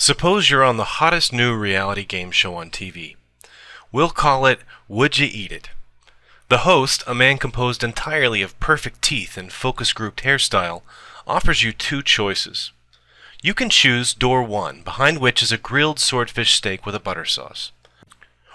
Suppose you're on the hottest new reality game show on TV. We'll call it Would You Eat It? The host, a man composed entirely of perfect teeth and focus-grouped hairstyle, offers you two choices. You can choose door 1, behind which is a grilled swordfish steak with a butter sauce.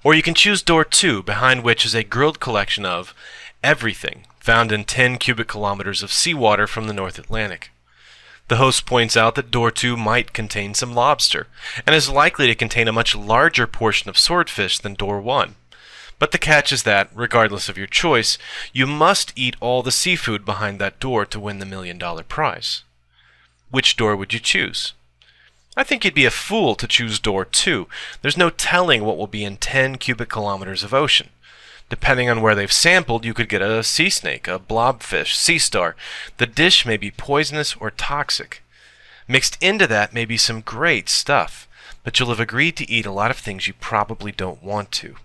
Or you can choose door 2, behind which is a grilled collection of everything found in 10 cubic kilometers of seawater from the North Atlantic. The host points out that door 2 might contain some lobster, and is likely to contain a much larger portion of swordfish than door 1. But the catch is that, regardless of your choice, you must eat all the seafood behind that door to win the $1 million prize. Which door would you choose? I think you'd be a fool to choose door 2. There's no telling what will be in 10 cubic kilometers of ocean. Depending on where they've sampled, you could get a sea snake, a blobfish, sea star. The dish may be poisonous or toxic. Mixed into that may be some great stuff, but you'll have agreed to eat a lot of things you probably don't want to.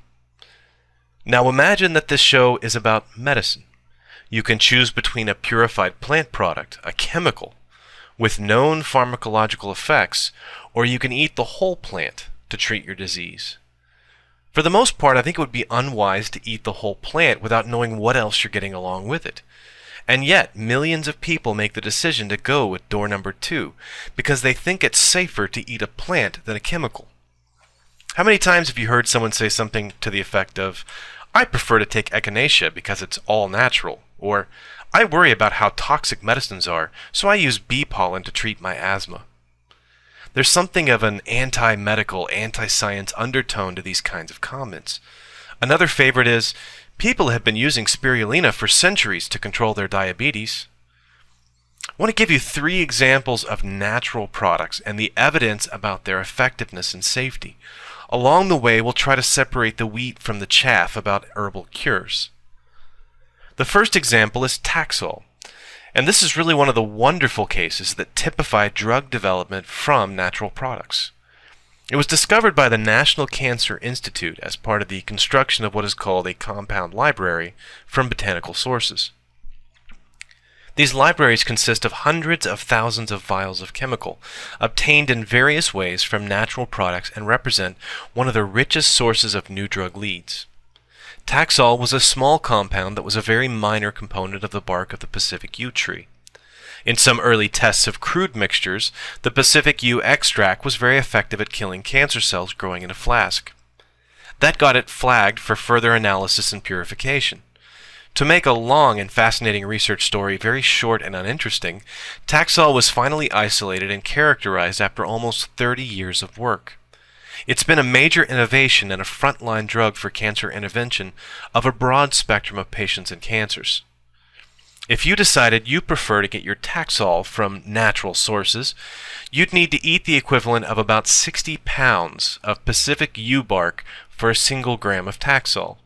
Now imagine that this show is about medicine. You can choose between a purified plant product, a chemical, with known pharmacological effects, or you can eat the whole plant to treat your disease. For the most part, I think it would be unwise to eat the whole plant without knowing what else you're getting along with it. And yet, millions of people make the decision to go with door number 2 because they think it's safer to eat a plant than a chemical. How many times have you heard someone say something to the effect of, "I prefer to take echinacea because it's all natural," or "I worry about how toxic medicines are, so I use bee pollen to treat my asthma"? There's something of an anti-medical, anti-science undertone to these kinds of comments. Another favorite is, "People have been using spirulina for centuries to control their diabetes." I want to give you 3 examples of natural products and the evidence about their effectiveness and safety. Along the way, we'll try to separate the wheat from the chaff about herbal cures. The first example is Taxol. And this is really one of the wonderful cases that typify drug development from natural products. It was discovered by the National Cancer Institute as part of the construction of what is called a compound library from botanical sources. These libraries consist of hundreds of thousands of vials of chemical, obtained in various ways from natural products, and represent one of the richest sources of new drug leads. Taxol was a small compound that was a very minor component of the bark of the Pacific yew tree. In some early tests of crude mixtures, the Pacific yew extract was very effective at killing cancer cells growing in a flask. That got it flagged for further analysis and purification. To make a long and fascinating research story very short and uninteresting, Taxol was finally isolated and characterized after almost 30 years of work. It's been a major innovation and a frontline drug for cancer intervention of a broad spectrum of patients and cancers. If you decided you prefer to get your Taxol from natural sources, you'd need to eat the equivalent of about 60 pounds of Pacific yew bark for a single gram of Taxol.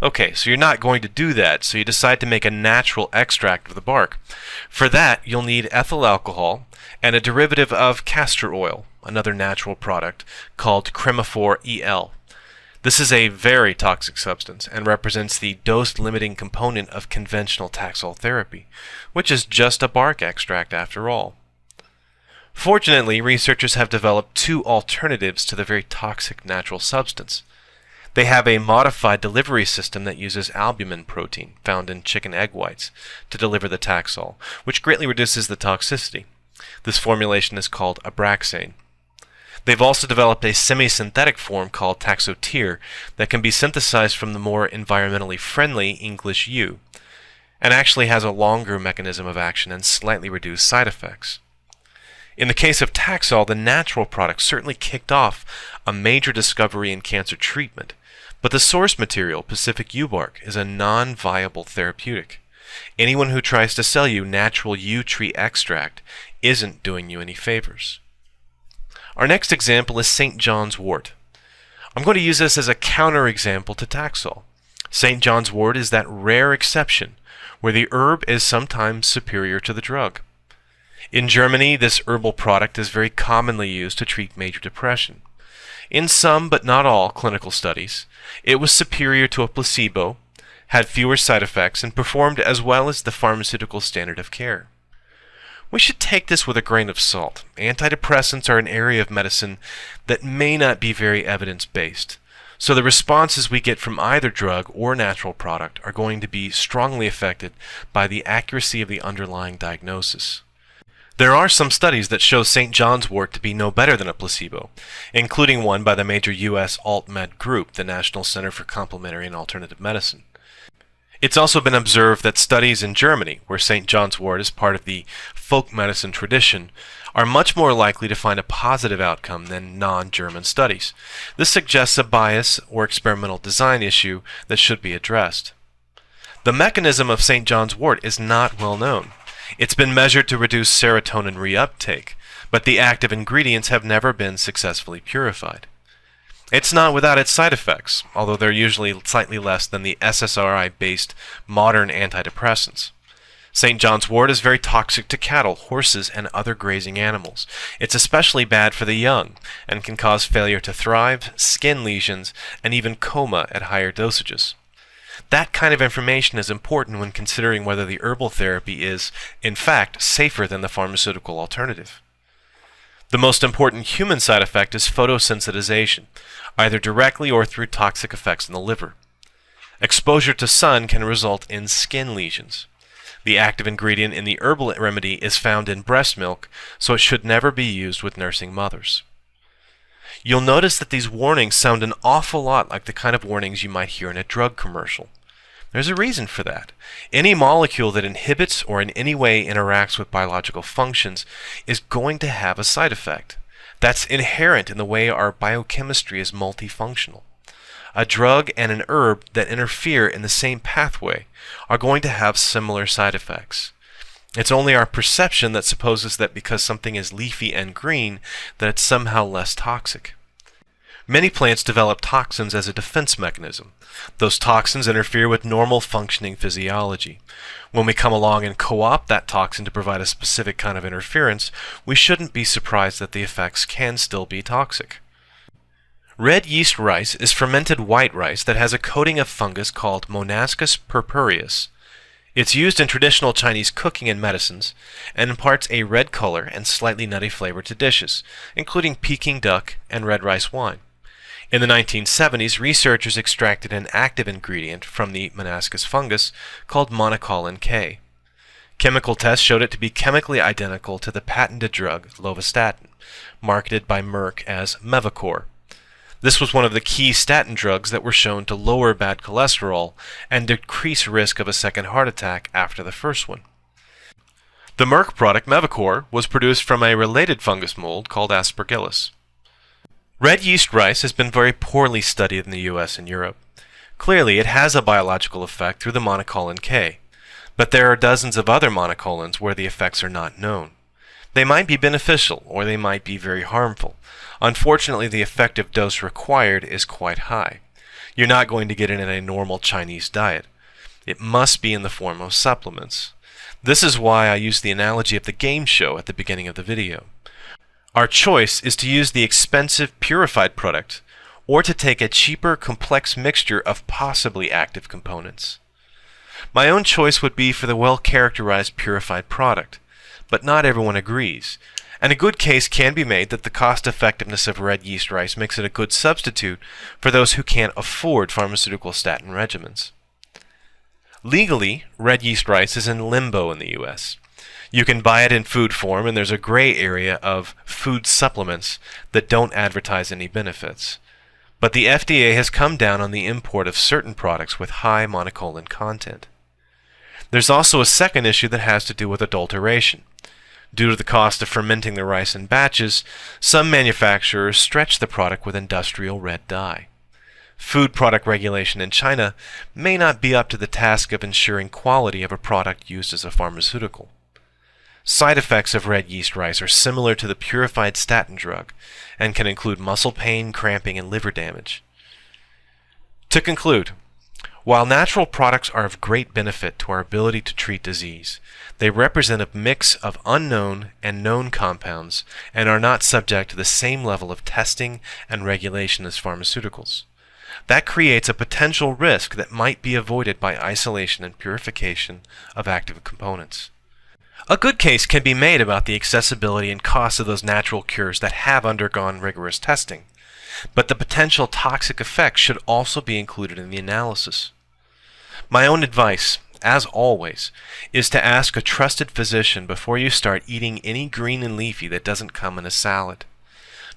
Okay, so you're not going to do that, so you decide to make a natural extract of the bark. For that, you'll need ethyl alcohol and a derivative of castor oil, another natural product, called Chromophor EL. This is a very toxic substance and represents the dose-limiting component of conventional Taxol therapy, which is just a bark extract after all. Fortunately, researchers have developed 2 alternatives to the very toxic natural substance. They have a modified delivery system that uses albumin protein, found in chicken egg whites, to deliver the Taxol, which greatly reduces the toxicity. This formulation is called Abraxane. They've also developed a semi-synthetic form called Taxotere that can be synthesized from the more environmentally friendly English yew, and actually has a longer mechanism of action and slightly reduced side effects. In the case of Taxol, the natural product certainly kicked off a major discovery in cancer treatment, but the source material, Pacific yew bark, is a non-viable therapeutic. Anyone who tries to sell you natural yew tree extract isn't doing you any favors. Our next example is St. John's wort. I'm going to use this as a counterexample to Taxol. St. John's wort is that rare exception where the herb is sometimes superior to the drug. In Germany, this herbal product is very commonly used to treat major depression. In some, but not all, clinical studies, it was superior to a placebo, had fewer side effects, and performed as well as the pharmaceutical standard of care. We should take this with a grain of salt. Antidepressants are an area of medicine that may not be very evidence-based, so the responses we get from either drug or natural product are going to be strongly affected by the accuracy of the underlying diagnosis. There are some studies that show St. John's wort to be no better than a placebo, including one by the major U.S. alt-med group, the National Center for Complementary and Alternative Medicine. It's also been observed that studies in Germany, where St. John's wort is part of the folk medicine tradition, are much more likely to find a positive outcome than non-German studies. This suggests a bias or experimental design issue that should be addressed. The mechanism of St. John's wort is not well known. It's been measured to reduce serotonin reuptake, but the active ingredients have never been successfully purified. It's not without its side effects, although they're usually slightly less than the SSRI-based modern antidepressants. St. John's wort is very toxic to cattle, horses, and other grazing animals. It's especially bad for the young and can cause failure to thrive, skin lesions, and even coma at higher dosages. That kind of information is important when considering whether the herbal therapy is, in fact, safer than the pharmaceutical alternative. The most important human side effect is photosensitization, either directly or through toxic effects in the liver. Exposure to sun can result in skin lesions. The active ingredient in the herbal remedy is found in breast milk, so it should never be used with nursing mothers. You'll notice that these warnings sound an awful lot like the kind of warnings you might hear in a drug commercial. There's a reason for that. Any molecule that inhibits or in any way interacts with biological functions is going to have a side effect. That's inherent in the way our biochemistry is multifunctional. A drug and an herb that interfere in the same pathway are going to have similar side effects. It's only our perception that supposes that because something is leafy and green, that it's somehow less toxic. Many plants develop toxins as a defense mechanism. Those toxins interfere with normal functioning physiology. When we come along and co-opt that toxin to provide a specific kind of interference, we shouldn't be surprised that the effects can still be toxic. Red yeast rice is fermented white rice that has a coating of fungus called Monascus purpureus. It's used in traditional Chinese cooking and medicines, and imparts a red color and slightly nutty flavor to dishes, including Peking duck and red rice wine. In the 1970s, researchers extracted an active ingredient from the Monascus fungus called monocolin K. Chemical tests showed it to be chemically identical to the patented drug lovastatin, marketed by Merck as Mevacor. This was one of the key statin drugs that were shown to lower bad cholesterol and decrease risk of a second heart attack after the first one. The Merck product Mevacor was produced from a related fungus mold called Aspergillus. Red yeast rice has been very poorly studied in the US and Europe. Clearly, it has a biological effect through the monocolin K, but there are dozens of other monocolins where the effects are not known. They might be beneficial, or they might be very harmful. Unfortunately, the effective dose required is quite high. You're not going to get it in a normal Chinese diet. It must be in the form of supplements. This is why I used the analogy of the game show at the beginning of the video. Our choice is to use the expensive purified product, or to take a cheaper, complex mixture of possibly active components. My own choice would be for the well-characterized purified product, but not everyone agrees, and a good case can be made that the cost-effectiveness of red yeast rice makes it a good substitute for those who can't afford pharmaceutical statin regimens. Legally, red yeast rice is in limbo in the US. You can buy it in food form, and there's a gray area of food supplements that don't advertise any benefits. But the FDA has come down on the import of certain products with high monocolin content. There's also a second issue that has to do with adulteration. Due to the cost of fermenting the rice in batches, some manufacturers stretch the product with industrial red dye. Food product regulation in China may not be up to the task of ensuring quality of a product used as a pharmaceutical. Side effects of red yeast rice are similar to the purified statin drug and can include muscle pain, cramping, and liver damage. To conclude, while natural products are of great benefit to our ability to treat disease, they represent a mix of unknown and known compounds and are not subject to the same level of testing and regulation as pharmaceuticals. That creates a potential risk that might be avoided by isolation and purification of active components. A good case can be made about the accessibility and cost of those natural cures that have undergone rigorous testing, but the potential toxic effects should also be included in the analysis. My own advice, as always, is to ask a trusted physician before you start eating any green and leafy that doesn't come in a salad.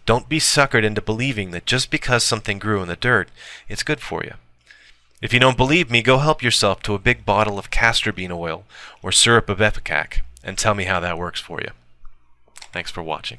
Don't be suckered into believing that just because something grew in the dirt, it's good for you. If you don't believe me, go help yourself to a big bottle of castor bean oil or syrup of ipecac and tell me how that works for you. Thanks for watching.